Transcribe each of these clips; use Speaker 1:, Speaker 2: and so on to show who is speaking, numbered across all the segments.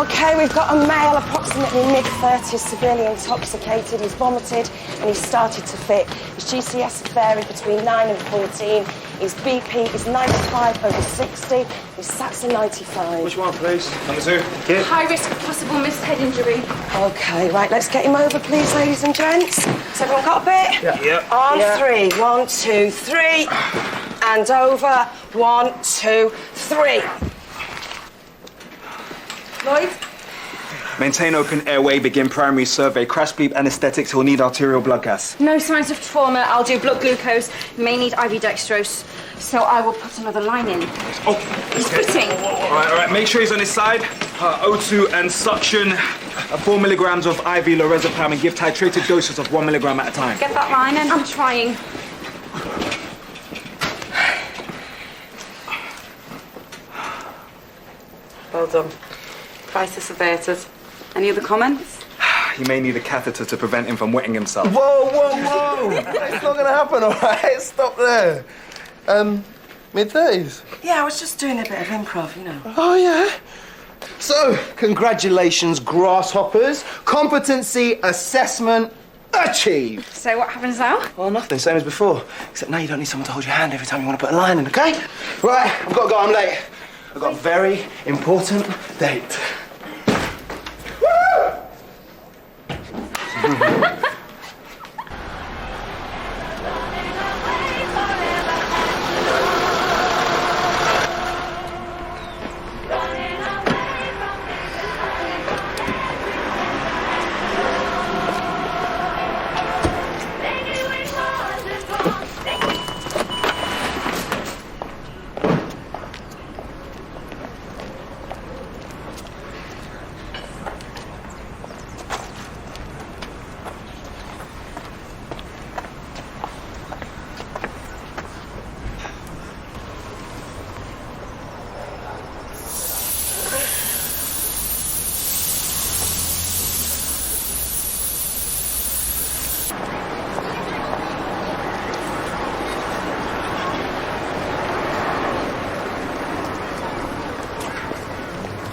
Speaker 1: OK, we've got a male, approximately mid-30s, severely intoxicated. He's vomited and he's started to fit. His GCS is varied between 9 and 14. His BP is 95 over 60. His SATs are 95.
Speaker 2: Which one, please? Number 2.
Speaker 3: Here. High risk of possible missed head injury.
Speaker 1: OK, right, let's get him over, please, ladies and gents. Has everyone got a bit?
Speaker 2: Yeah. Yep.
Speaker 1: On 3. 1, 2, 3. And over. 1, 2, 3. Lloyd?
Speaker 2: Maintain open airway, begin primary survey. Crash bleep anesthetics, he'll need arterial blood gas.
Speaker 3: No signs of trauma. I'll do blood glucose. May need IV dextrose. So I will put another line in.
Speaker 2: Oh,
Speaker 3: he's fitting.
Speaker 2: All right. Make sure he's on his side. O2 and suction. 4 milligrams of IV lorazepam and give titrated doses of 1 milligram at a time.
Speaker 3: Get that line in. I'm trying.
Speaker 4: Well done. Crisis averted. Any other comments?
Speaker 2: He may need a catheter to prevent him from wetting himself.
Speaker 5: Whoa! It's not gonna happen, all right? Stop there. Mid-30s?
Speaker 1: Yeah, I was just doing a bit of improv, you know.
Speaker 5: Oh, yeah? So, congratulations, grasshoppers. Competency assessment achieved.
Speaker 3: So what happens now?
Speaker 5: Well, nothing, same as before. Except now you don't need someone to hold your hand every time you want to put a line in, OK? Right, I've got to go, I'm late. I've got a very important date.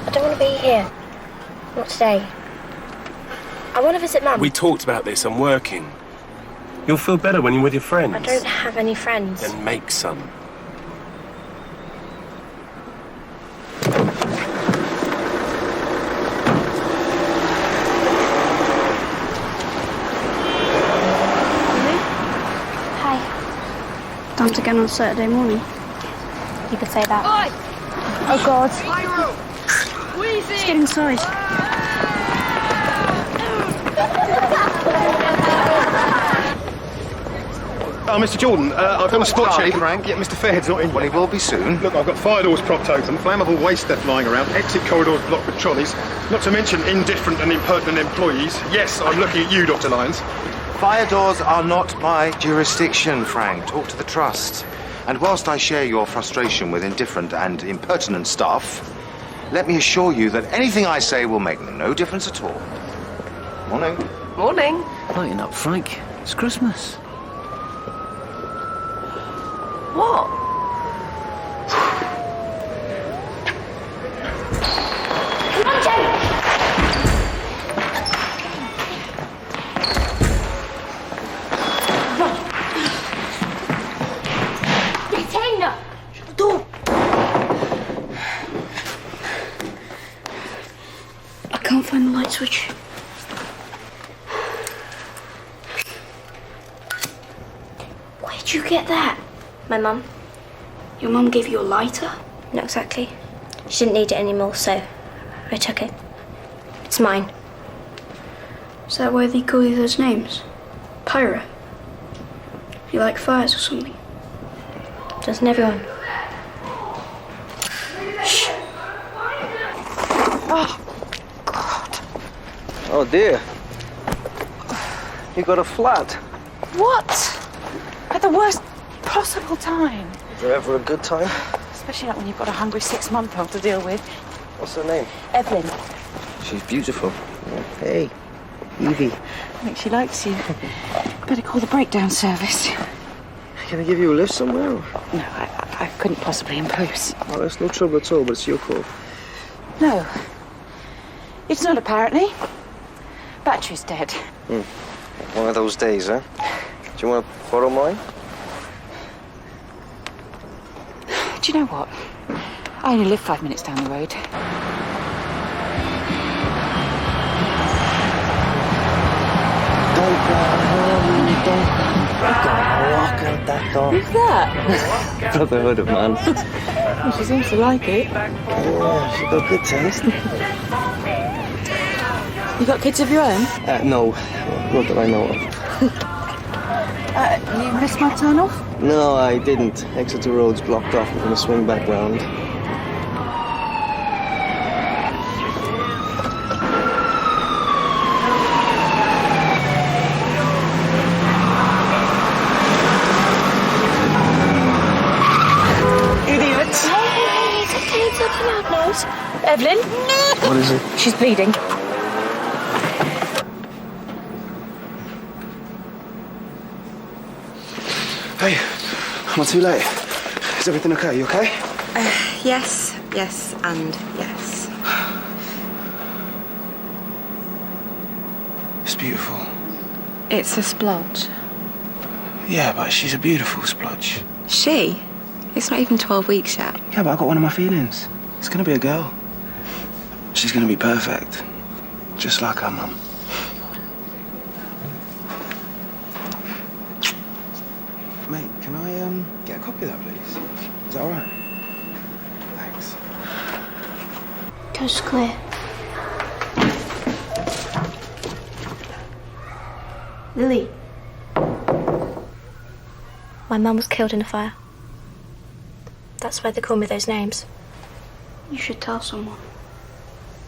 Speaker 6: I don't want to be here. Not today. I want to visit Mum.
Speaker 7: We talked about this. I'm working. You'll feel better when you're with your friends.
Speaker 6: I don't have any friends.
Speaker 7: Then make some.
Speaker 6: Hi.
Speaker 8: Times again on Saturday morning.
Speaker 6: You could say that.
Speaker 8: Oi!
Speaker 6: Oh, God.
Speaker 8: Let's get inside.
Speaker 9: Oh, Mr. Jordan, I've done a spot check.
Speaker 10: Frank.
Speaker 9: Yeah, Mr. Fairhead's not in.
Speaker 10: Well, he will be soon.
Speaker 9: Look, I've got fire doors propped open, flammable waste stuff lying around, exit corridors blocked with trolleys, not to mention indifferent and impertinent employees. Yes, I'm looking at you, Dr. Lyons.
Speaker 10: Fire doors are not my jurisdiction, Frank. Talk to the trust. And whilst I share your frustration with indifferent and impertinent staff, let me assure you that anything I say will make no difference at all. Morning.
Speaker 4: Morning.
Speaker 11: Lighten up, Frank. It's Christmas.
Speaker 4: What?
Speaker 6: Come on, Jane! Retainer! Shut the door!
Speaker 8: I can't find the light switch.
Speaker 6: Where'd you get that? My mum.
Speaker 8: Your mum gave you a lighter?
Speaker 6: Not exactly. She didn't need it anymore, so I took it. It's mine.
Speaker 8: Is that why they call you those names? Pyro? You like fires or something?
Speaker 6: Doesn't everyone?
Speaker 8: Shh.
Speaker 5: Oh, God. Oh, dear. You got a flat.
Speaker 1: What? At the worst possible time.
Speaker 5: Is there ever a good time?
Speaker 1: Especially like when you've got a hungry 6-month-old to deal with.
Speaker 5: What's her name?
Speaker 1: Evelyn.
Speaker 5: She's beautiful. Hey, Evie.
Speaker 1: I think she likes you. Better call the breakdown service.
Speaker 5: Can I give you a lift somewhere? Or?
Speaker 1: No, I couldn't possibly impose.
Speaker 5: Oh, that's no trouble at all, but it's your call.
Speaker 1: No.
Speaker 4: It's not apparently. Battery's dead.
Speaker 5: One of those days, huh? Do you want to borrow mine?
Speaker 4: Do you know what? I only live 5 minutes down the road.
Speaker 5: Don't go home, don't go walk out that door.
Speaker 4: Who's that?
Speaker 5: Brotherhood of man.
Speaker 4: Well, she seems to like it.
Speaker 5: Yeah, she got good taste.
Speaker 4: You got kids of your own?
Speaker 5: No, not that I know of.
Speaker 4: You missed my turn off?
Speaker 5: No, I didn't. Exeter Road's blocked off. I'm going to swing back round.
Speaker 6: It's okay, it's not a loud nose. Evelyn?
Speaker 5: What is it?
Speaker 6: She's bleeding.
Speaker 5: Hey, am I too late? Is everything okay? You okay?
Speaker 12: Yes, and yes.
Speaker 5: It's beautiful.
Speaker 12: It's a splodge.
Speaker 5: Yeah, but she's a beautiful splodge.
Speaker 12: She? It's not even 12 weeks yet.
Speaker 5: Yeah, but I got one of my feelings. It's gonna be a girl. She's gonna be perfect. Just like her mum. Mate, can I get a copy of that, please? Is that all right? Thanks.
Speaker 8: Coast clear. Lily.
Speaker 6: My mum was killed in a fire. That's why they call me those names.
Speaker 8: You should tell someone.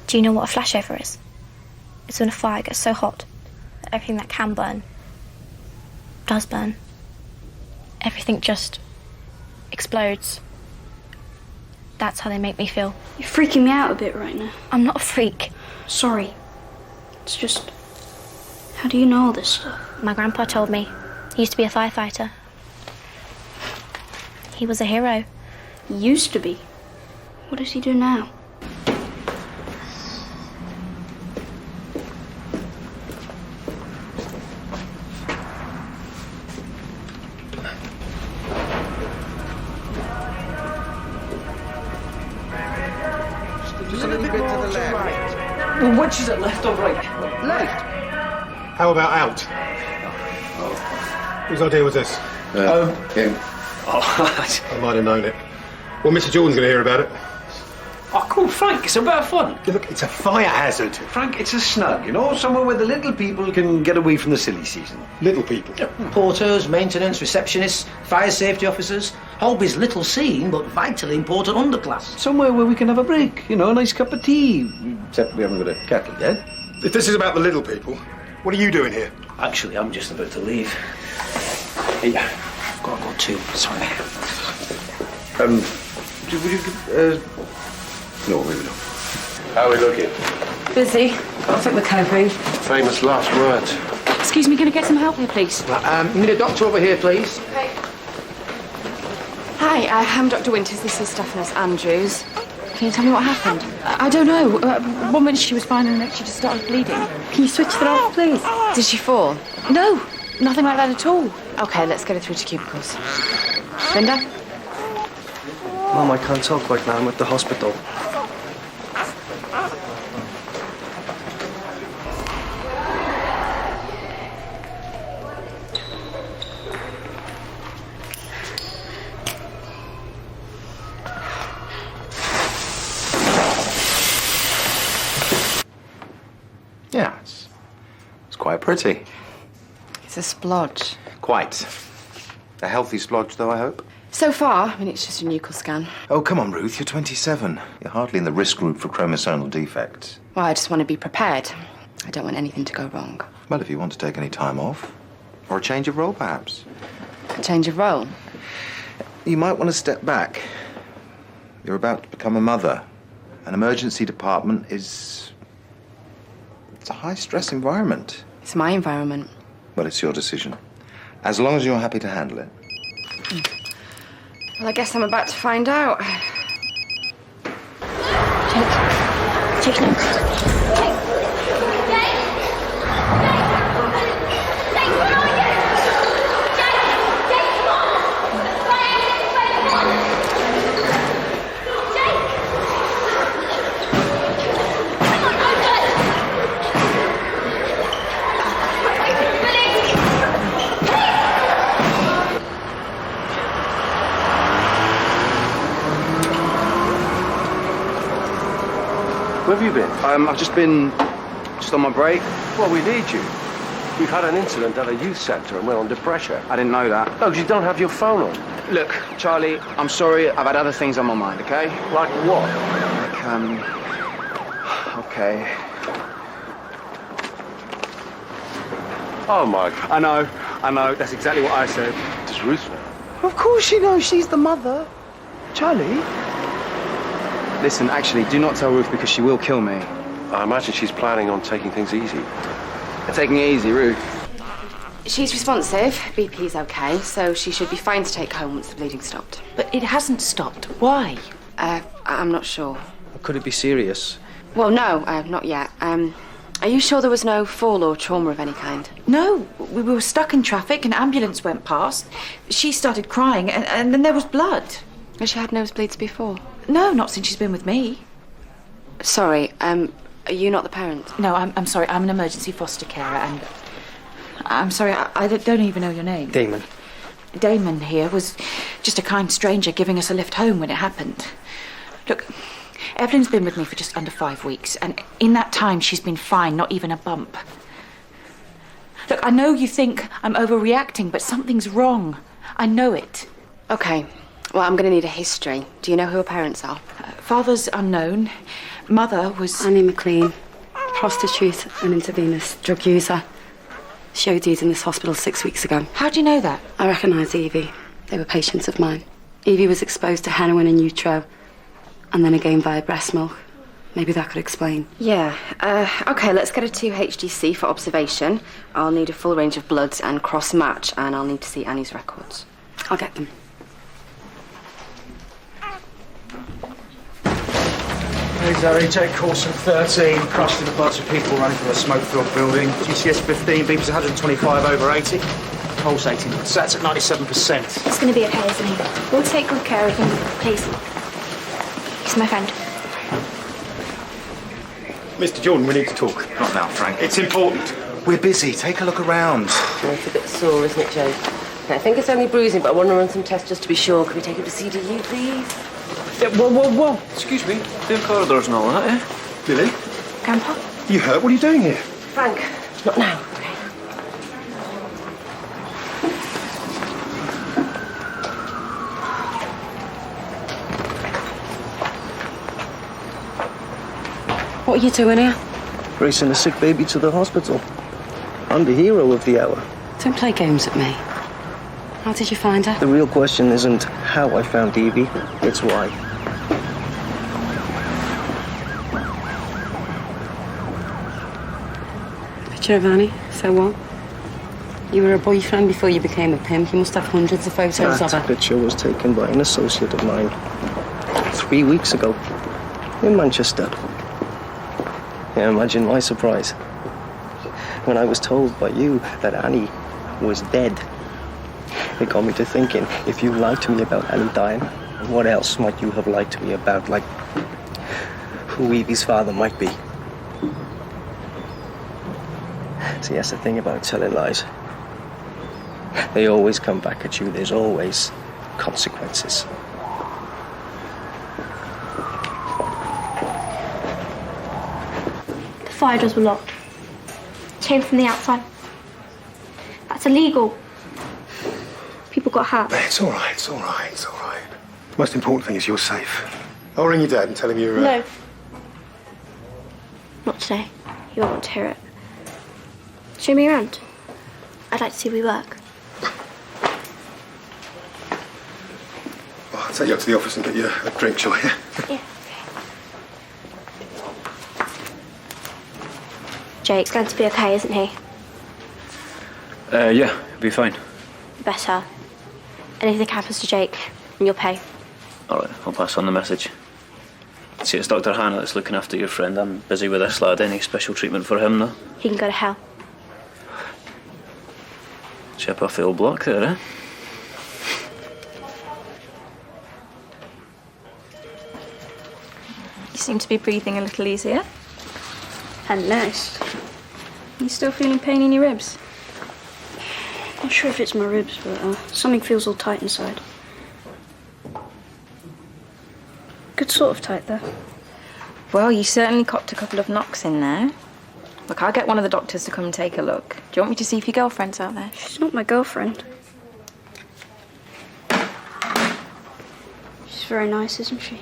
Speaker 6: Do you know what a flashover is? It's when a fire gets so hot that everything that can burn does burn. Everything just explodes. That's how they make me feel.
Speaker 8: You're freaking me out a bit right now.
Speaker 6: I'm not a freak.
Speaker 8: Sorry. It's just... How do you know all this stuff?
Speaker 6: My grandpa told me. He used to be a firefighter. He was a hero.
Speaker 8: He used to be. What does he do now?
Speaker 5: Just a little bit to the left.
Speaker 11: Well, which is it, left or right?
Speaker 5: Left.
Speaker 9: How about out? Whose idea was this?
Speaker 11: Him. Oh,
Speaker 9: I might have known it. Well, Mr. Jordan's going to hear about it.
Speaker 11: oh, cool, Frank, it's a bit of fun.
Speaker 9: Yeah, look, it's a fire hazard.
Speaker 13: Frank, it's a snug, you know, somewhere where the little people can get away from the silly season.
Speaker 9: Little people.
Speaker 11: Porters, maintenance, receptionists, fire safety officers. Holby's little seen, but vitally important underclass.
Speaker 13: Somewhere where we can have a break, you know, a nice cup of tea. Except we haven't got a kettle yet.
Speaker 9: If this is about the little people, what are you doing here?
Speaker 11: Actually, I'm just about to leave. Hey, I've got to go too. Sorry.
Speaker 13: Would you no, maybe not.
Speaker 10: How are we looking?
Speaker 4: Busy. I think we're coping.
Speaker 10: Famous last words.
Speaker 4: Excuse me, can I get some help here, please?
Speaker 11: You need a doctor over here, please.
Speaker 3: Hi, I'm Dr. Winters. This is Stephanus Andrews. Can you tell me what happened? I don't know. 1 minute she was fine and the next she just started bleeding. Can you switch that off, please? Did she fall? No, nothing like that at all. Okay, let's get her through to cubicles. Linda?
Speaker 5: Mum, I can't talk right now. I'm at the hospital.
Speaker 10: Yeah, it's quite pretty.
Speaker 3: It's a splodge.
Speaker 10: Quite. A healthy splodge, though, I hope.
Speaker 3: So far, I mean, it's just a nuchal scan.
Speaker 10: Oh, come on, Ruth, you're 27. You're hardly in the risk group for chromosomal defects.
Speaker 3: Well, I just want to be prepared. I don't want anything to go wrong.
Speaker 10: Well, if you want to take any time off, or a change of role, perhaps.
Speaker 3: A change of role.
Speaker 10: You might want to step back. You're about to become a mother. An emergency department is... it's a high-stress environment.
Speaker 3: It's my environment.
Speaker 10: Well, it's your decision. As long as you're happy to handle it.
Speaker 3: Well, I guess I'm about to find out.
Speaker 6: Take notes. Take
Speaker 13: Where have you been?
Speaker 5: I've just been on my break.
Speaker 13: Well, we need you. We've had an incident at a youth centre and we're under pressure.
Speaker 5: I didn't know that.
Speaker 13: No, 'cause you don't have your phone on.
Speaker 5: Look, Charlie, I'm sorry. I've had other things on my mind, okay?
Speaker 13: Like what?
Speaker 5: Okay.
Speaker 13: Oh, my...
Speaker 5: I know. That's exactly what I said.
Speaker 13: Does Ruth know?
Speaker 5: Of course she knows. She's the mother. Charlie? Listen, actually, do not tell Ruth because she will kill me.
Speaker 13: I imagine she's planning on taking things easy.
Speaker 5: Taking it easy, Ruth.
Speaker 3: She's responsive. BP's okay, so she should be fine to take home once the bleeding stopped.
Speaker 14: But it hasn't stopped. Why?
Speaker 3: I'm not sure.
Speaker 5: Could it be serious?
Speaker 3: Well, no, not yet. Are you sure there was no fall or trauma of any kind?
Speaker 14: No, we were stuck in traffic, an ambulance went past. She started crying, and then there was blood.
Speaker 3: Has she had nosebleeds before?
Speaker 14: No, not since she's been with me.
Speaker 3: Sorry, are you not the parent?
Speaker 14: No, I'm sorry. I'm an emergency foster carer, and I'm sorry, I don't even know your name.
Speaker 5: Damon.
Speaker 14: Damon here was just a kind stranger giving us a lift home when it happened. Look, Evelyn's been with me for just under 5 weeks, and in that time she's been fine, not even a bump. Look, I know you think I'm overreacting, but something's wrong. I know it.
Speaker 3: Okay, well, I'm going to need a history. Do you know who her parents are?
Speaker 14: Father's unknown. Mother was...
Speaker 4: Annie McLean, prostitute and intravenous drug user. She OD'd in this hospital 6 weeks ago.
Speaker 14: How do you know that?
Speaker 4: I recognise Evie. They were patients of mine. Evie was exposed to heroin in utero, and then again via breast milk. Maybe that could explain.
Speaker 3: Yeah. Okay, let's get her to HDC for observation. I'll need a full range of bloods and cross-match, and I'll need to see Annie's records.
Speaker 4: I'll get them.
Speaker 15: Hey Zoe, Jake Coulson, 13, crushed in a bunch of people running from a smoke-filled building. GCS 15, beepers 125 over 80. Pulsating, sats at 97%.
Speaker 6: It's going to be okay, isn't he? We'll take good care of him, please. He's my friend.
Speaker 9: Mr. Jordan, we need to talk.
Speaker 10: Not now, Frank.
Speaker 9: It's important.
Speaker 10: We're busy. Take a look around.
Speaker 16: It's a bit sore, isn't it, Joe? I think it's only bruising, but I want to run some tests just to be sure. Can we take him to CDU, please?
Speaker 7: Yeah, whoa. Excuse me. Doing corridors and all that, eh?
Speaker 9: Lily?
Speaker 6: Grandpa?
Speaker 9: You hurt? What are you doing here?
Speaker 16: Frank, not now. Okay.
Speaker 4: What are you doing here?
Speaker 5: Racing a sick baby to the hospital. I'm the hero of the hour.
Speaker 4: Don't play games at me. How did you find her?
Speaker 5: The real question isn't how I found Evie, it's why.
Speaker 4: Picture of Annie, so what? You were a boyfriend before you became a pimp. You must have hundreds of photos of her.
Speaker 5: That picture was taken by an associate of mine 3 weeks ago in Manchester. Yeah, imagine my surprise when I was told by you that Annie was dead. It got me to thinking, if you lied to me about Annie dying, what else might you have lied to me about, like who Evie's father might be? See, that's the thing about telling lies. They always come back at you. There's always consequences.
Speaker 6: The fire doors were locked. Came from the outside. That's illegal. People got hurt.
Speaker 9: It's all right. Most important thing is you're safe. I'll ring your dad and tell him you're...
Speaker 6: No. Not today. You won't want to hear it. Show me around. I'd like to see we work.
Speaker 9: I'll take you up to the office and get you a drink, shall I?
Speaker 6: Yeah, okay. Jake's going to be okay, isn't he?
Speaker 7: Yeah, it'll be fine.
Speaker 6: Better. Anything happens to Jake, and you'll pay.
Speaker 7: All right, I'll pass on the message. See, it's Dr. Hannah that's looking after your friend. I'm busy with this lad. Any special treatment for him, though?
Speaker 6: He can go to hell.
Speaker 7: Chip off the old block there, eh?
Speaker 17: You seem to be breathing a little easier.
Speaker 8: And nice.
Speaker 17: You still feeling pain in your ribs?
Speaker 8: Not sure if it's my ribs, but something feels all tight inside.
Speaker 17: Good sort of tight, though. Well, you certainly copped a couple of knocks in there. Look, I'll get one of the doctors to come and take a look. Do you want me to see if your girlfriend's out there?
Speaker 8: She's not my girlfriend. She's very nice, isn't she?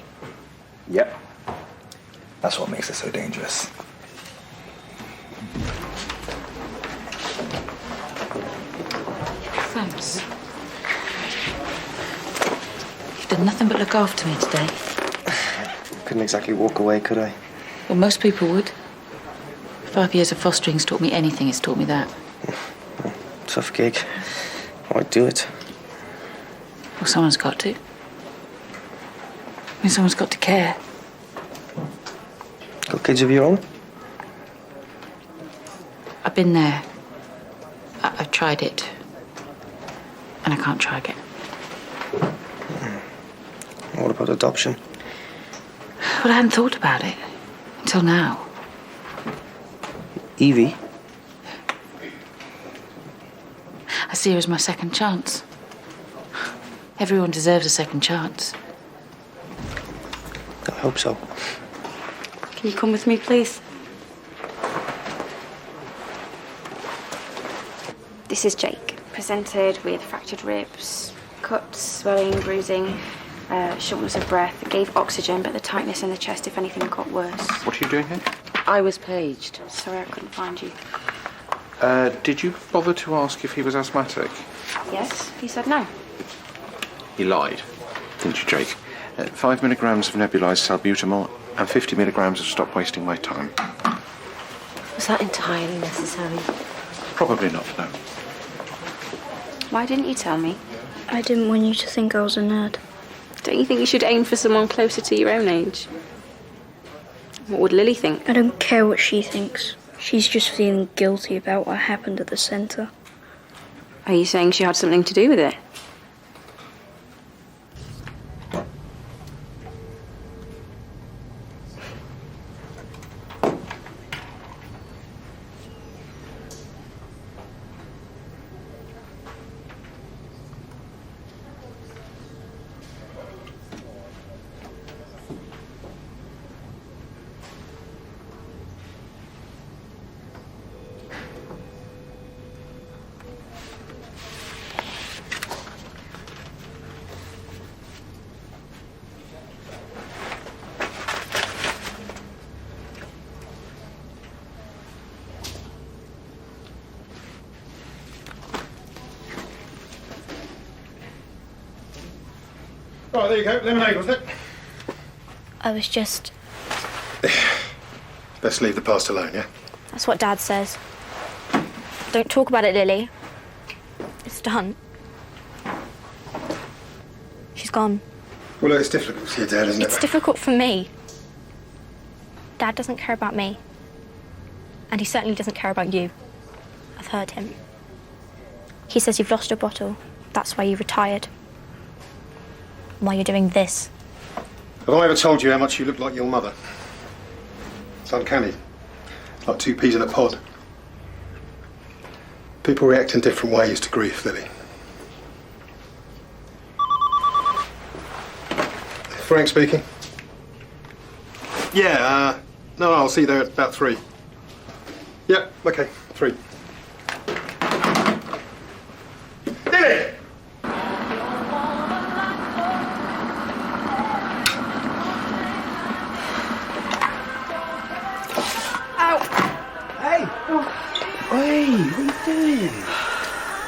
Speaker 2: Yep. That's what makes it so dangerous.
Speaker 14: Thanks. You've done nothing but look after me today.
Speaker 5: Couldn't exactly walk away, could I?
Speaker 14: Well, most people would. 5 years of fostering's taught me anything, it's taught me that.
Speaker 5: Tough gig. I'd do it.
Speaker 14: Well, someone's got to. I mean, someone's got to care.
Speaker 5: Got kids of your own?
Speaker 14: I've been there. I've tried it. And I can't try again.
Speaker 5: What about adoption?
Speaker 14: Well, I hadn't thought about it until now.
Speaker 5: Evie?
Speaker 14: I see her as my second chance. Everyone deserves a second chance.
Speaker 5: I hope so.
Speaker 4: Can you come with me, please?
Speaker 6: This is Jake, presented with fractured ribs, cuts, swelling, bruising, shortness of breath. Gave oxygen, but the tightness in the chest, if anything, got worse.
Speaker 10: What are you doing here?
Speaker 16: I was paged.
Speaker 6: Sorry I couldn't find you.
Speaker 10: Did you bother to ask if he was asthmatic?
Speaker 6: Yes, he said no.
Speaker 10: He lied, didn't you, Jake? 5 milligrams of nebulized salbutamol and 50 milligrams of stop wasting my time.
Speaker 16: Was that entirely necessary?
Speaker 10: Probably not, no.
Speaker 6: Why didn't you tell me?
Speaker 8: I didn't want you to think I was a nerd.
Speaker 6: Don't you think you should aim for someone closer to your own age? What would Lily think?
Speaker 8: I don't care what she thinks. She's just feeling guilty about what happened at the centre.
Speaker 6: Are you saying she had something to do with it?
Speaker 9: Right, there you go. Lemonade, wasn't it?
Speaker 6: I was just...
Speaker 9: Best leave the past alone, yeah?
Speaker 6: That's what Dad says. Don't talk about it, Lily. It's done. She's gone.
Speaker 9: Well, it's difficult for your dad, isn't it?
Speaker 6: It's difficult for me. Dad doesn't care about me. And he certainly doesn't care about you. I've heard him. He says you've lost your bottle. That's why you retired. Why you're doing this.
Speaker 9: Have I ever told you how much you look like your mother? It's uncanny. Like two peas in a pod. People react in different ways to grief, Lily. Frank speaking. Yeah, no, I'll see you there at about 3. Yep, okay, 3. Lily!
Speaker 5: Hey, what are you doing?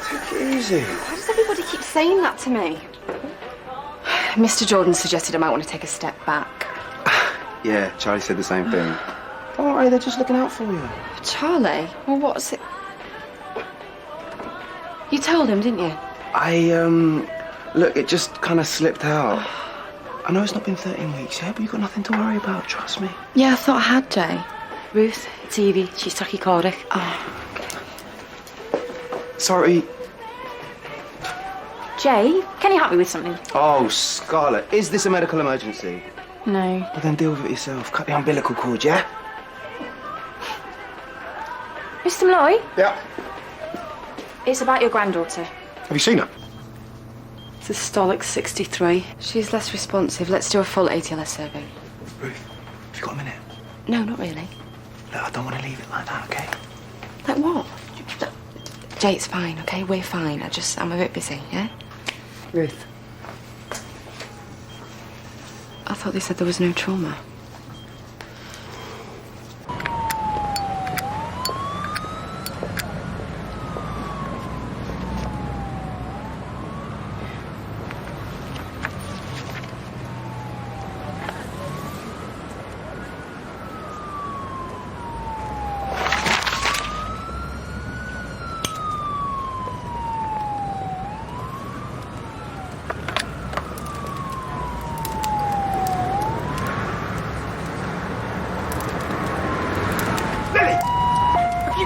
Speaker 5: Take it easy.
Speaker 3: Why does everybody keep saying that to me? Mr. Jordan suggested I might want to take a step back.
Speaker 13: Yeah, Charlie said the same thing. Don't worry, they're just looking out for you.
Speaker 3: Charlie? Well, what's it? You told him, didn't you?
Speaker 13: Look, it just kind of slipped out. I know it's not been 13 weeks, yeah, but you've got nothing to worry about, trust me.
Speaker 3: Yeah, I thought I had, Jay.
Speaker 4: Ruth, it's Evie. She's tachycardic.
Speaker 3: Oh.
Speaker 13: Sorry.
Speaker 6: Jay, can you help me with something?
Speaker 13: Oh, Scarlett, is this a medical emergency?
Speaker 6: No.
Speaker 13: Well, then deal with it yourself. Cut the umbilical cord, yeah?
Speaker 6: Mr. Malloy?
Speaker 9: Yeah.
Speaker 6: It's about your granddaughter.
Speaker 9: Have you seen her?
Speaker 4: Systolic 63.
Speaker 3: She's less responsive. Let's do a full ATLS survey.
Speaker 13: Ruth, have you got a minute?
Speaker 4: No, not really.
Speaker 13: Look, I don't want to leave it like that, okay?
Speaker 4: Like what? Jay, it's fine, okay? We're fine. I'm a bit busy, yeah? Ruth. I thought they said there was no trauma.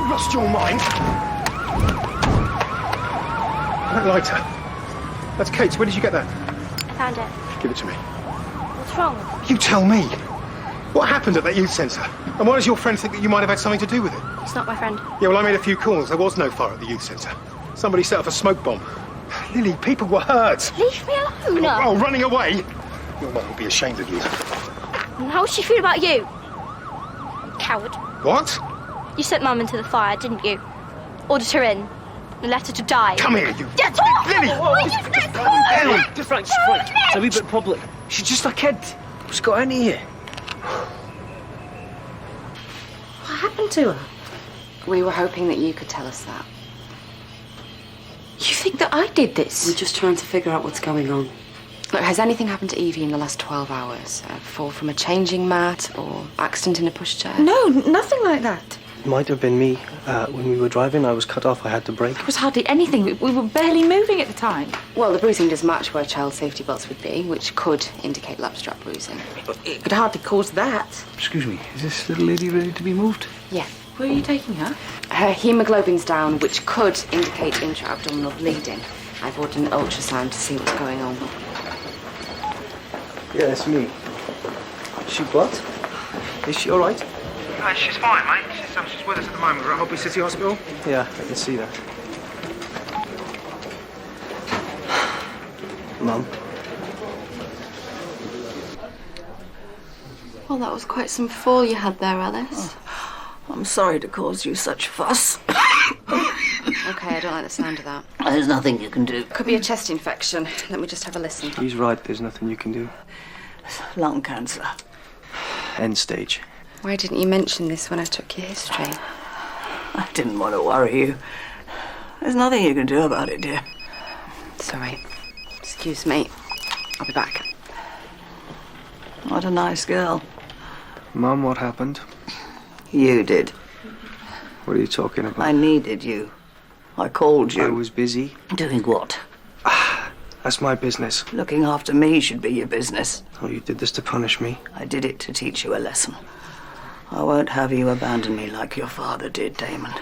Speaker 9: Lost your mind? That lighter. That's Kate's. Where did you get that?
Speaker 6: I found it.
Speaker 9: Give it to me.
Speaker 6: What's wrong?
Speaker 9: You tell me. What happened at that youth centre? And why does your friend think that you might have had something to do with it?
Speaker 6: It's not my friend.
Speaker 9: Yeah, well, I made a few calls. There was no fire at the youth centre. Somebody set off a smoke bomb. Lily, people were hurt.
Speaker 6: Leave me alone.
Speaker 9: Oh, running away? Your mum will be ashamed of you.
Speaker 6: And how would she feel about you? Coward.
Speaker 9: What?
Speaker 6: You sent Mum into the fire, didn't you? Ordered her in and left her to die.
Speaker 9: Come here, you...
Speaker 6: Yeah, talk!
Speaker 9: Lily!
Speaker 13: Just Frank, it's a wee bit public. She's just a kid. What's got into here?
Speaker 4: What happened to her? We were hoping that you could tell us that.
Speaker 14: You think that I did this?
Speaker 4: We're just trying to figure out what's going on. Look, has anything happened to Evie in the last 12 hours? A fall from a changing mat or accident in a pushchair?
Speaker 14: No, nothing like that.
Speaker 5: It might have been me. When we were driving, I was cut off. I had to brake.
Speaker 14: There was hardly anything. We were barely moving at the time.
Speaker 4: Well, the bruising does match where child safety belts would be, which could indicate lap strap bruising.
Speaker 14: It could hardly cause that.
Speaker 13: Excuse me, is this little lady ready to be moved?
Speaker 4: Yeah.
Speaker 14: Where are you taking her?
Speaker 4: Her haemoglobin's down, which could indicate intra-abdominal bleeding. I've ordered an ultrasound to see what's going on.
Speaker 5: Yeah, it's me. She what? Is she all right?
Speaker 15: She's fine, mate. She's with us at the moment. We're at Holby City Hospital.
Speaker 5: Yeah, I can see that. Mum?
Speaker 4: Well, that was quite some fall you had there, Alice.
Speaker 18: I'm sorry to cause you such fuss.
Speaker 4: Okay, I don't like the sound of that.
Speaker 18: There's nothing you can do.
Speaker 4: Could be a chest infection. Let me just have a listen.
Speaker 5: He's right, there's nothing you can do.
Speaker 18: Lung cancer.
Speaker 5: End stage.
Speaker 4: Why didn't you mention this when I took your history?
Speaker 18: I didn't want to worry you. There's nothing you can do about it, dear.
Speaker 4: Sorry. Excuse me. I'll be back.
Speaker 18: What a nice girl.
Speaker 5: Mum, what happened?
Speaker 18: You did.
Speaker 5: What are you talking about?
Speaker 18: I needed you. I called you.
Speaker 5: I was busy.
Speaker 18: Doing what?
Speaker 5: That's my business.
Speaker 18: Looking after me should be your business.
Speaker 5: Oh, you did this to punish me?
Speaker 18: I did it to teach you a lesson. I won't have you abandon me like your father did, Damon.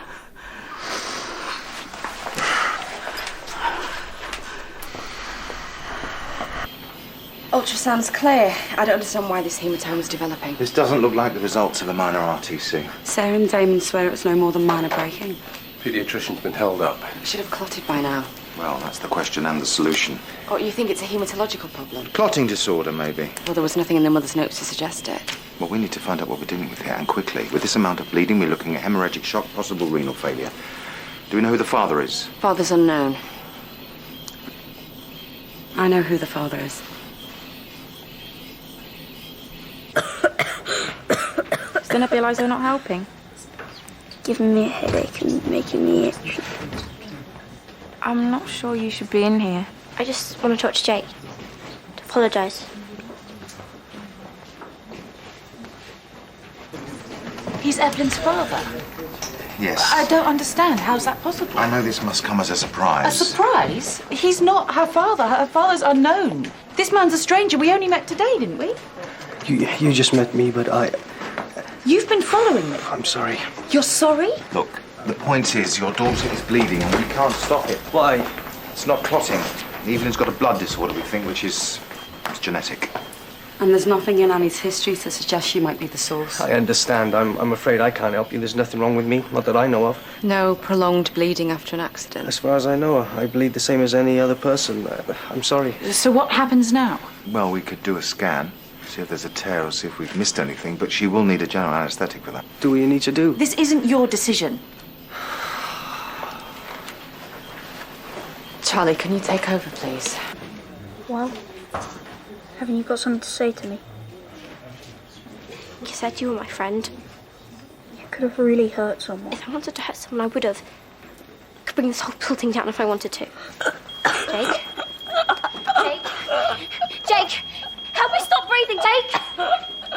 Speaker 4: Ultrasound's clear. I don't understand why this hematoma's developing.
Speaker 10: This doesn't look like the results of a minor RTC.
Speaker 4: Sarah and Damon swear it was no more than minor breaking.
Speaker 19: Paediatrician's been held up.
Speaker 4: It should have clotted by now.
Speaker 10: Well, that's the question and the solution.
Speaker 4: Oh, you think it's a hematological problem?
Speaker 10: Clotting disorder, maybe.
Speaker 4: Well, there was nothing in the mother's notes to suggest it.
Speaker 10: Well, we need to find out what we're dealing with here, and quickly. With this amount of bleeding, we're looking at hemorrhagic shock, possible renal failure. Do we know who the father is?
Speaker 4: Father's unknown. I know who the father is.
Speaker 17: Does the nebulizer not helping?
Speaker 8: Giving me a headache and making me itch.
Speaker 17: I'm not sure you should be in here.
Speaker 6: I just want to talk to Jake. To apologise.
Speaker 14: He's Evelyn's father.
Speaker 10: Yes.
Speaker 14: I don't understand. How's that possible?
Speaker 10: I know this must come as a
Speaker 14: A
Speaker 10: surprise.
Speaker 14: surprise? He's not her father. Her father's unknown. This man's a stranger. We only met today, didn't we?
Speaker 5: You just met me, but
Speaker 14: You've been following me.
Speaker 5: I'm sorry.
Speaker 14: You're sorry?
Speaker 10: Look, the point is, your daughter is bleeding and we can't stop it.
Speaker 5: Why?
Speaker 10: It's not clotting. Evelyn's got a blood disorder, we think, which is it's genetic.
Speaker 4: And there's nothing in Annie's history to suggest she might be the source.
Speaker 5: I understand. I'm afraid I can't help you. There's nothing wrong with me, not that I know of.
Speaker 4: No prolonged bleeding after an accident.
Speaker 5: As far as I know, I bleed the same as any other person. I'm sorry.
Speaker 14: So what happens now?
Speaker 10: Well, we could do a scan. See if there's a tear or see if we've missed anything, but she will need a general anaesthetic for that.
Speaker 5: Do what you need to do.
Speaker 14: This isn't your decision.
Speaker 3: Charlie, can you take over, please?
Speaker 8: Well, haven't you got something to say to me?
Speaker 6: You said you were my friend.
Speaker 8: You could have really hurt someone.
Speaker 6: If I wanted to hurt someone, I would have. I could bring this whole building down if I wanted to. Jake? Jake? Jake! Help me stop breathing, Jake!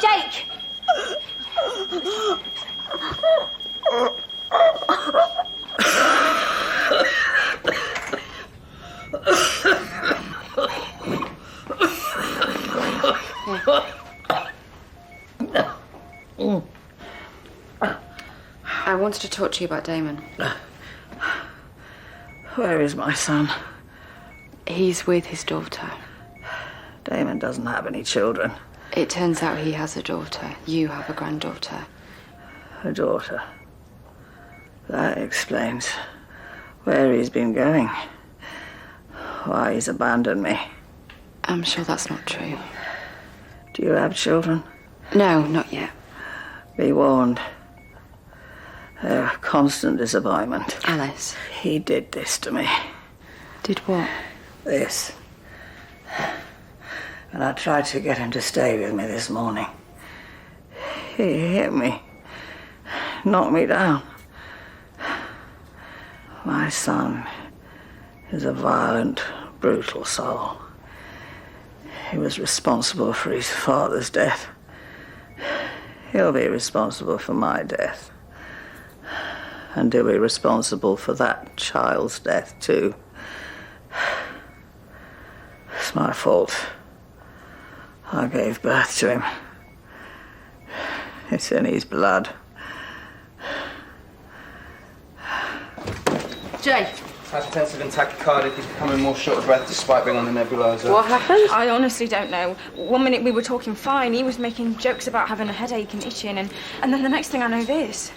Speaker 6: Jake!
Speaker 3: I wanted to talk to you about Damon.
Speaker 18: Where is my son?
Speaker 3: He's with his daughter.
Speaker 18: Damon doesn't have any children.
Speaker 3: It turns out he has a daughter. You have a granddaughter.
Speaker 18: A daughter. That explains where he's been going. Why he's abandoned me.
Speaker 3: I'm sure that's not true.
Speaker 18: Do you have children?
Speaker 3: No, not yet.
Speaker 18: Be warned. They're a constant disappointment.
Speaker 3: Alice.
Speaker 18: He did this to me.
Speaker 3: Did what?
Speaker 18: This. And I tried to get him to stay with me this morning. He hit me. Knocked me down. My son is a violent, brutal soul. He was responsible for his father's death. He'll be responsible for my death. And he'll be responsible for that child's death, too. It's my fault. I gave birth to him. It's in his blood.
Speaker 3: Jay.
Speaker 13: Hypertensive and tachycardic. He's becoming more short of breath despite being on the nebulizer.
Speaker 3: What happened?
Speaker 17: I honestly don't know. 1 minute we were talking fine. He was making jokes about having a headache and itching, and then the next thing I know, this.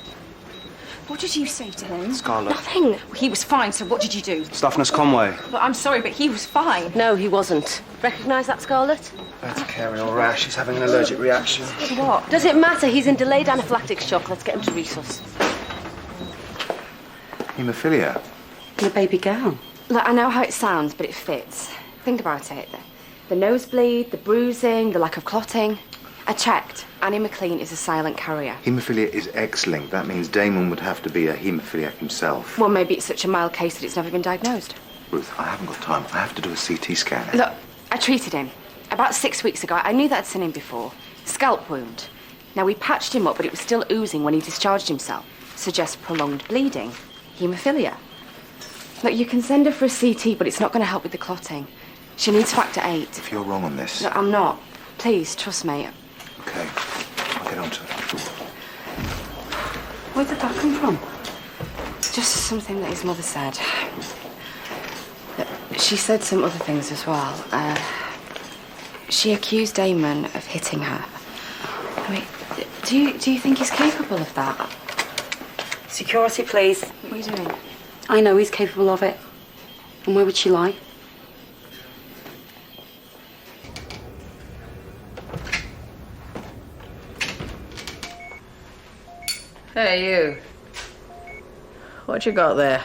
Speaker 17: What did you say to him?
Speaker 13: Scarlett.
Speaker 6: Nothing.
Speaker 17: He was fine, so what did you do?
Speaker 13: Stuffinus Conway.
Speaker 17: But I'm sorry, but he was fine.
Speaker 16: No, he wasn't. Recognise that, Scarlett?
Speaker 13: Urticarial rash. He's having an allergic reaction.
Speaker 17: To what?
Speaker 16: Does it matter? He's in delayed anaphylactic shock. Let's get him to resus.
Speaker 10: Haemophilia.
Speaker 3: The baby girl. Look, I know how it sounds, but it fits. Think about it. The nosebleed, the bruising, the lack of clotting. I checked. Annie McLean is a silent carrier.
Speaker 10: Haemophilia is X-linked. That means Damon would have to be a haemophiliac himself.
Speaker 3: Well, maybe it's such a mild case that it's never been diagnosed.
Speaker 10: Ruth, I haven't got time. I have to do a CT scan.
Speaker 3: Look, I treated him. About 6 weeks ago, I knew that I'd seen him before. Scalp wound. Now, we patched him up, but it was still oozing when he discharged himself. Suggests prolonged bleeding. Haemophilia. Look, you can send her for a CT, but it's not going to help with the clotting. She needs factor 8.
Speaker 10: If you're wrong on this...
Speaker 3: No, I'm not. Please, trust me.
Speaker 10: Okay, I'll get on to it.
Speaker 3: Where did that come from? Just something that his mother said. She said some other things as well. She accused Damon of hitting her. I mean, do you think he's capable of that?
Speaker 4: Security, please.
Speaker 3: What are you doing?
Speaker 4: I know he's capable of it. And where would she lie?
Speaker 18: Hey, you. What you got there?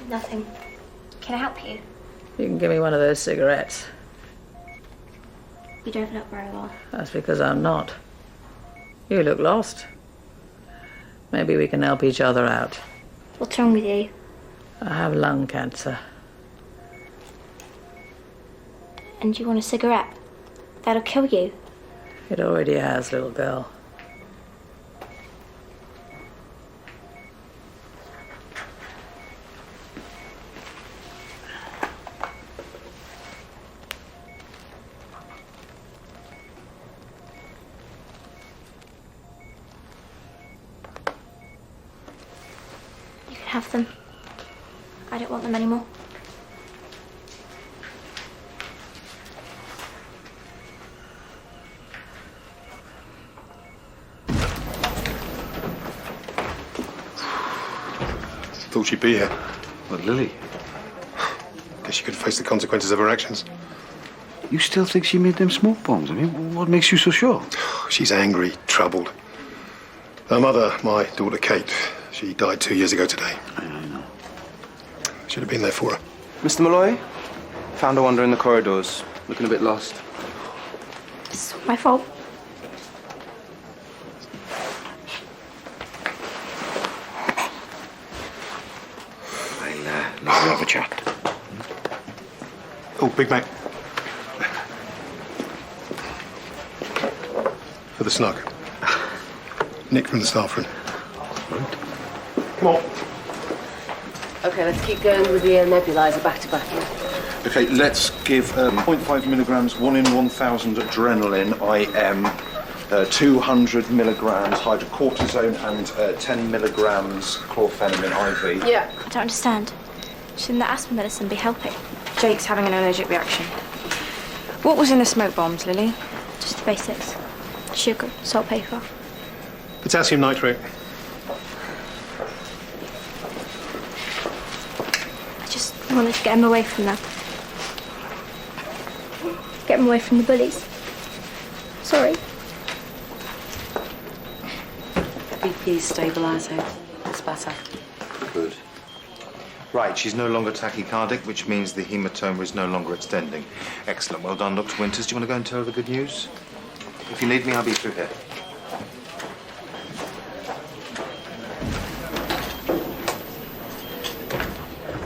Speaker 6: Nothing. Can I help you?
Speaker 18: You can give me one of those cigarettes.
Speaker 6: You don't look very well.
Speaker 18: That's because I'm not. You look lost. Maybe we can help each other out.
Speaker 6: What's wrong with you?
Speaker 18: I have lung cancer.
Speaker 6: And you want a cigarette? That'll kill you.
Speaker 18: It already has, little girl.
Speaker 6: You can have them. I don't want them anymore.
Speaker 9: Thought she'd be here.
Speaker 10: But Lily...
Speaker 9: Guess she could face the consequences of her actions.
Speaker 13: You still think she made them smoke bombs? I mean, what makes you so sure?
Speaker 9: She's angry, troubled. Her mother, my daughter Kate, she died 2 years ago today.
Speaker 13: I know.
Speaker 9: Should have been there for her.
Speaker 13: Mr. Malloy? Found her wandering the corridors, looking a bit lost.
Speaker 6: It's my fault.
Speaker 13: Let's have a chat.
Speaker 9: Oh, Big Mac. For the snug. Nick from the staff room. Come on.
Speaker 16: Okay, let's keep going with the nebulizer back to back.
Speaker 19: Okay, let's give 0.5 milligrams, 1 in 1,000 adrenaline IM, 200 milligrams hydrocortisone, and 10 milligrams chlorphenamine IV.
Speaker 6: Yeah. I don't understand. Shouldn't the asthma medicine be helping?
Speaker 17: Jake's having an allergic reaction. What was in the smoke bombs, Lily?
Speaker 6: Just the basics. Sugar, saltpeter.
Speaker 9: Potassium nitrate.
Speaker 6: I just wanted to get him away from them. Get him away from the bullies. Sorry.
Speaker 4: BP's stabilising. It's better.
Speaker 10: Good. Right, she's no longer tachycardic, which means the hematoma is no longer extending. Excellent. Well done, Dr. Winters. Do you want to go and tell her the good news? If you need me, I'll be through here.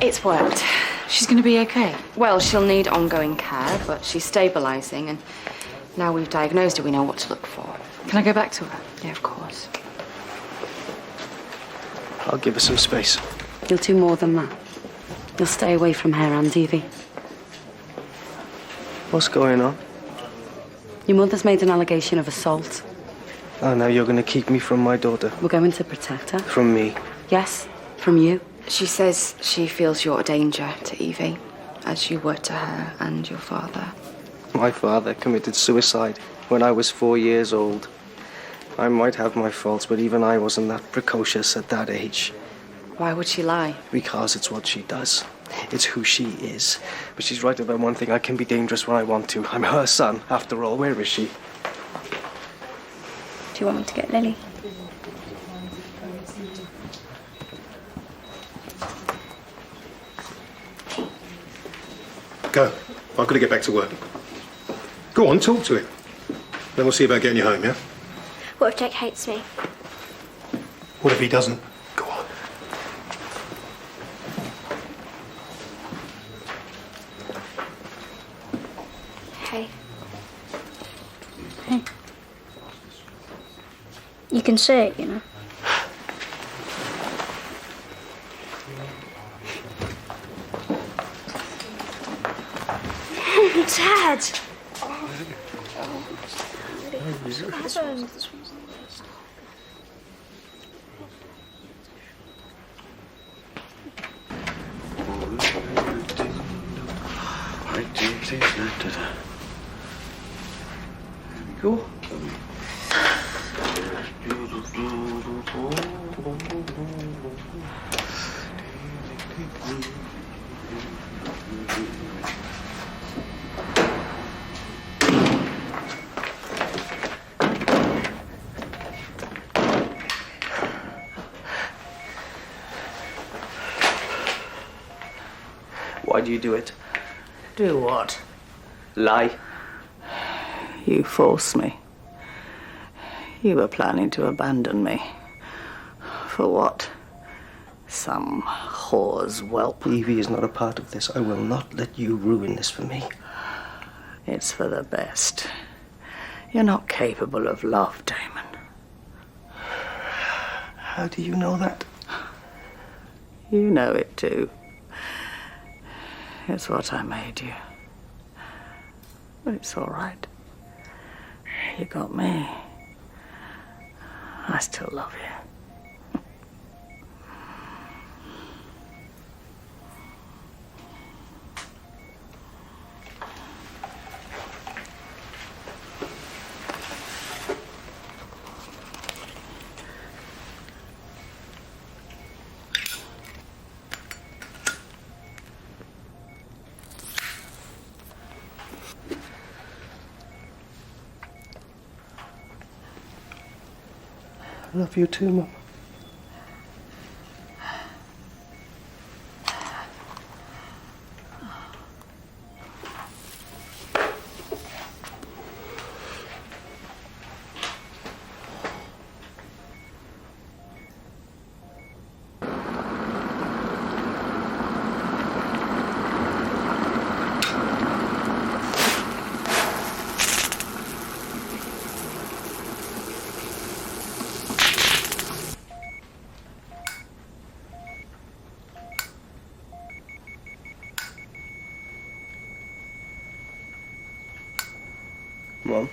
Speaker 3: It's worked. She's going to be okay. Well, she'll need ongoing care, but she's stabilising, and now we've diagnosed her, we know what to look for. Can I go back to her? Yeah, of course.
Speaker 5: I'll give her some space.
Speaker 4: You'll do more than that. You'll stay away from her and Evie.
Speaker 5: What's going on?
Speaker 4: Your mother's made an allegation of assault.
Speaker 5: Oh, now you're going to keep me from my daughter?
Speaker 4: We're going to protect her.
Speaker 5: From me?
Speaker 4: Yes, from you.
Speaker 3: She says she feels you're a danger to Evie, as you were to her and your father.
Speaker 5: My father committed suicide when I was 4 years old. I might have my faults, but even I wasn't that precocious at that age.
Speaker 3: Why would she lie?
Speaker 5: Because it's what she does. It's who she is. But she's right about one thing. I can be dangerous when I want to. I'm her son, after all. Where is she?
Speaker 6: Do you want me to get Lily?
Speaker 9: Go. I've got to get back to work. Go on, talk to him. Then we'll see about getting you home, yeah?
Speaker 6: What if Jake hates me?
Speaker 9: What if he doesn't? Go on.
Speaker 6: Hey. Hey. You can say it, you know. Dad! What happened?
Speaker 13: Go.
Speaker 5: Why do you do it?
Speaker 18: Do what?
Speaker 5: Lie.
Speaker 18: You forced me. You were planning to abandon me. For what? Some whore's whelp.
Speaker 5: Evie is not a part of this. I will not let you ruin this for me.
Speaker 18: It's for the best. You're not capable of love, Damon.
Speaker 5: How do you know that?
Speaker 18: You know it too. It's what I made you. But it's all right. You got me. I still love you.
Speaker 5: I love you too, Mum. Mum.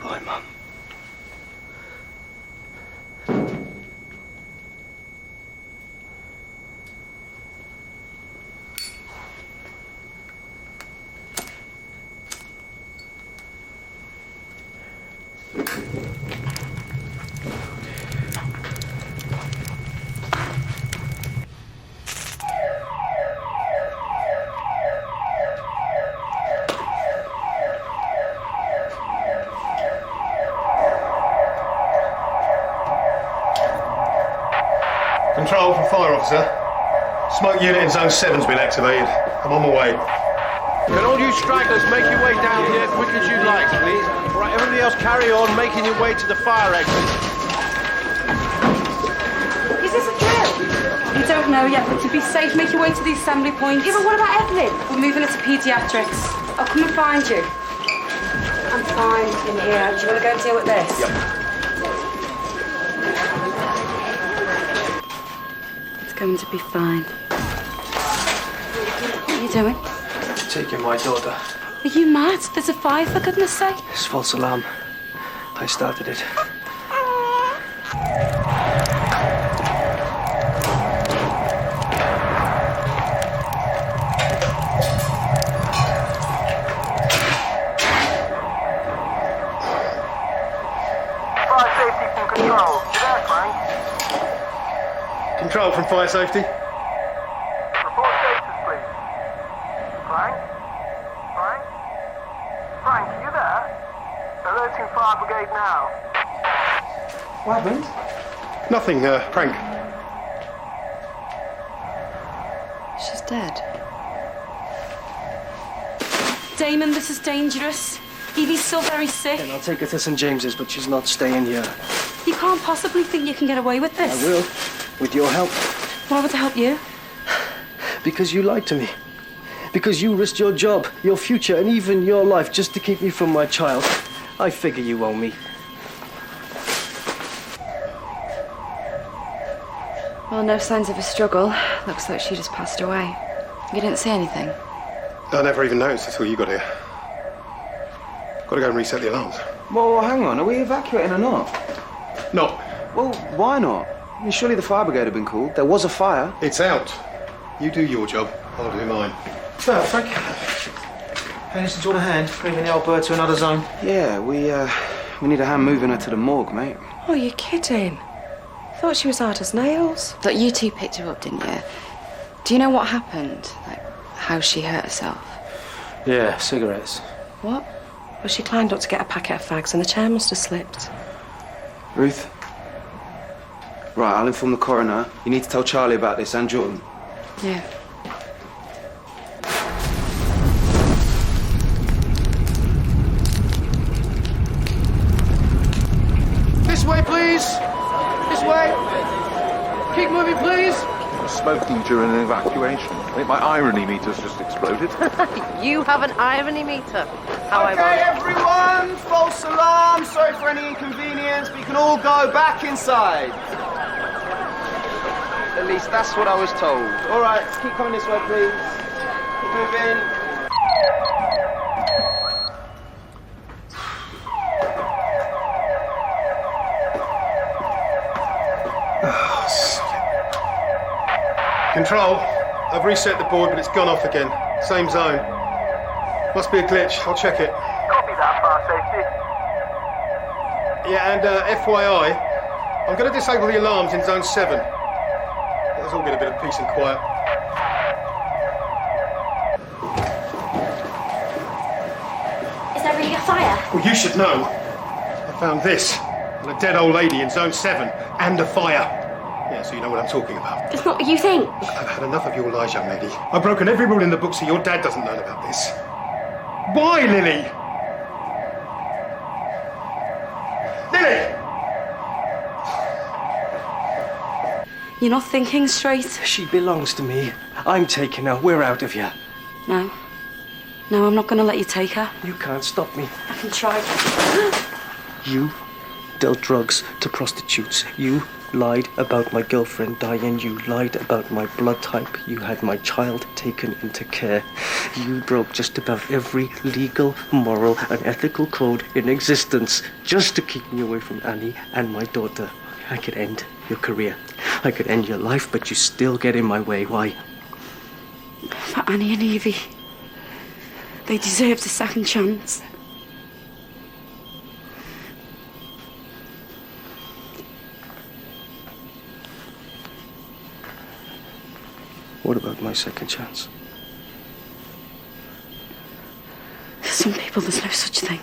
Speaker 5: Bye, Mum.
Speaker 9: Control from fire officer. Smoke unit in zone 7's been activated. I'm on my way.
Speaker 20: Can all you stragglers make your way down here as quick as you like, please? All right, everybody else carry on making your way to the fire exit.
Speaker 4: Is this a drill? You don't know yet, but to be safe, make your way to the assembly point. Yeah, but what about Evelyn? We're moving her to paediatrics. I'll come and find you. I'm fine in here. Do you want to go and deal with this?
Speaker 5: Yep.
Speaker 4: It's going to be fine. What are you doing?
Speaker 5: Taking my daughter.
Speaker 4: Are you mad? There's a fire, for goodness sake.
Speaker 5: It's false alarm. I started it.
Speaker 9: Fire safety from control. You there, Frank? Control from fire safety.
Speaker 21: Report status, please. Frank? Frank? Frank, are you there? Alerting fire brigade now.
Speaker 9: What happened? Nothing, Frank.
Speaker 4: She's dead. Damon, this is dangerous. Evie's still very sick.
Speaker 5: And I'll take her to St. James's, but she's not staying here.
Speaker 4: You can't possibly think you can get away with this.
Speaker 5: I will, with your help.
Speaker 4: Why would I help you?
Speaker 5: Because you lied to me. Because you risked your job, your future, and even your life just to keep me from my child. I figure you owe me.
Speaker 3: Well, no signs of a struggle. Looks like she just passed away. You didn't see anything?
Speaker 9: I never even noticed until you got here. Got to go and reset the alarms.
Speaker 13: Well, hang on. Are we evacuating or not?
Speaker 9: No.
Speaker 13: Well, why not? I mean, surely the fire brigade have been called. There was a fire.
Speaker 9: It's out. You do your job. I'll do mine.
Speaker 15: So, Frank, anything to want a hand? Moving the old bird to another zone?
Speaker 13: Yeah, we need a hand moving her to the morgue, mate.
Speaker 1: Oh, you're kidding. Thought she was hard as nails.
Speaker 3: Look, you two picked her up, didn't you? Do you know what happened? Like, how she hurt herself?
Speaker 5: Yeah, cigarettes.
Speaker 3: What?
Speaker 1: Well, she climbed up to get a packet of fags and the chair must have slipped.
Speaker 13: Ruth? Right, I'll inform the coroner. You need to tell Charlie about this and Jordan.
Speaker 3: Yeah.
Speaker 20: This way, please. This way. Keep moving, please.
Speaker 19: Smoking during an evacuation. I think my irony meter's just exploded.
Speaker 16: You have an irony meter. How
Speaker 20: Okay, everyone, false alarm. Sorry for any inconvenience, but you can all go back inside. At least that's what I was told. All right, keep coming this way, please. Keep moving.
Speaker 9: Control, I've reset the board, but it's gone off again. Same zone. Must be a glitch. I'll check it.
Speaker 21: Copy that, fire
Speaker 9: Yeah, and FYI, I'm going to disable the alarms in Zone 7. Let us all get a bit of peace and quiet.
Speaker 6: Is there really a fire?
Speaker 9: Well, you should know. I found this and a dead old lady in Zone 7 and a fire. Yeah, so you know what I'm talking about.
Speaker 6: It's not what you think.
Speaker 9: I've had enough of your lies, young lady. I've broken every rule in the book so your dad doesn't learn about this. Why, Lily? Lily!
Speaker 4: You're not thinking straight?
Speaker 5: She belongs to me. I'm taking her. We're out of here.
Speaker 4: No. No, I'm not going to let you take her.
Speaker 5: You can't stop me.
Speaker 4: I can try.
Speaker 5: You dealt drugs to prostitutes. You lied about my girlfriend dying. You lied about my blood type. You had my child taken into care. You broke just about every legal, moral, and ethical code in existence just to keep me away from Annie and my daughter. I could end your career. I could end your life, but you still get in my way. Why?
Speaker 4: For Annie and Evie. They deserved a second chance.
Speaker 5: What about my second chance?
Speaker 4: For some people, there's no such thing.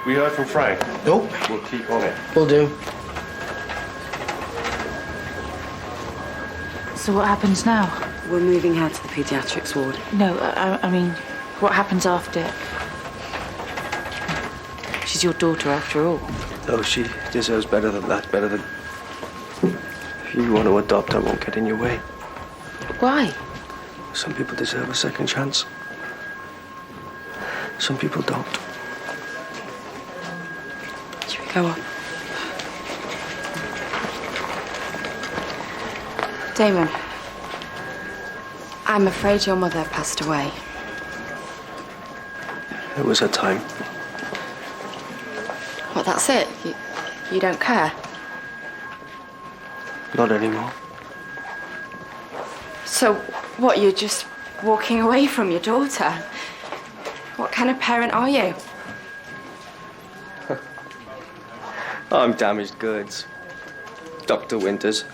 Speaker 20: We heard from Frank.
Speaker 5: Nope.
Speaker 20: We'll keep on it.
Speaker 5: Will do.
Speaker 14: So what happens now?
Speaker 4: We're moving her to the paediatrics ward.
Speaker 14: No, I mean, what happens after? She's your daughter after all.
Speaker 5: Oh, she deserves better than that. Better than... If you want to adopt, I won't get in your way.
Speaker 14: Why?
Speaker 5: Some people deserve a second chance. Some people don't.
Speaker 4: Should we go on? Damon, I'm afraid your mother passed away.
Speaker 5: It was her time.
Speaker 4: What, that's it? You don't care?
Speaker 5: Not anymore.
Speaker 4: So, what, you're just walking away from your daughter? What kind of parent are you?
Speaker 5: I'm damaged goods. Dr. Winters.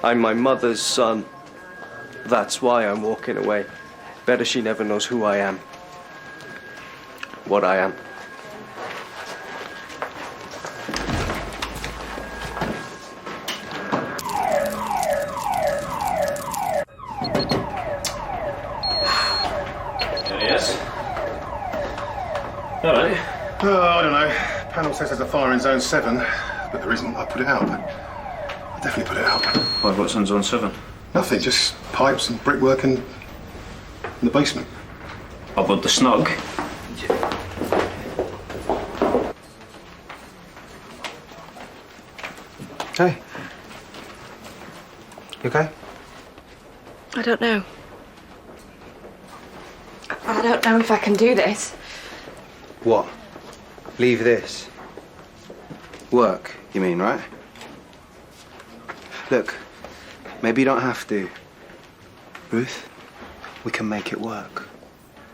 Speaker 5: I'm my mother's son. That's why I'm walking away. Better she never knows who I am. What I am.
Speaker 7: Yes. All right.
Speaker 9: Oh, I don't know. Panel says there's a fire in Zone 7, but there isn't. I put it out. I definitely put it out.
Speaker 7: Why, what's on Zone 7?
Speaker 9: Nothing, just pipes and brickwork and in the basement.
Speaker 7: About the snug?
Speaker 13: Hey. You okay?
Speaker 4: I don't know. I don't know if I can do this.
Speaker 13: What? Leave this? Work, you mean, right? Look, maybe you don't have to. Ruth, we can make it work.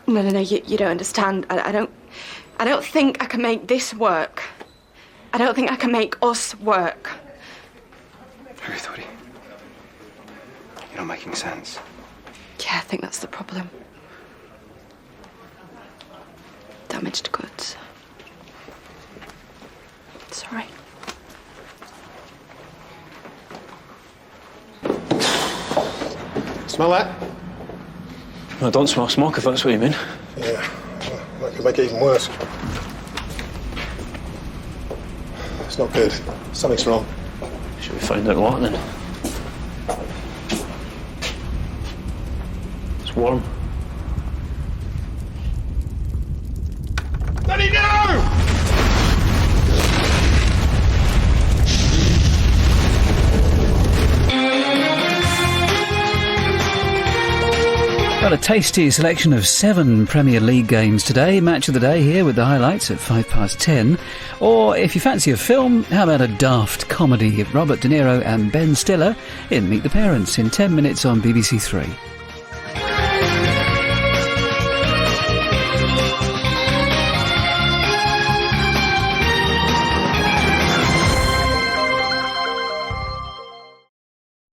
Speaker 4: No, you don't understand. I don't think I can make this work. I don't think I can make us work.
Speaker 13: Ruth, what are you... You're not making sense.
Speaker 4: Yeah, I think that's the problem. Damaged goods. Sorry.
Speaker 9: Smell that?
Speaker 7: No, don't smell smoke if that's what you mean.
Speaker 9: Yeah, well, that could make it even worse. It's not good. Something's wrong.
Speaker 7: Should we find out what then? It's warm.
Speaker 9: Daddy, no!
Speaker 12: Well, a tasty selection of 7 Premier League games today. Match of the day here with the highlights at 10:05. Or if you fancy a film, how about a daft comedy? Robert De Niro and Ben Stiller in Meet the Parents in 10 minutes on BBC 3.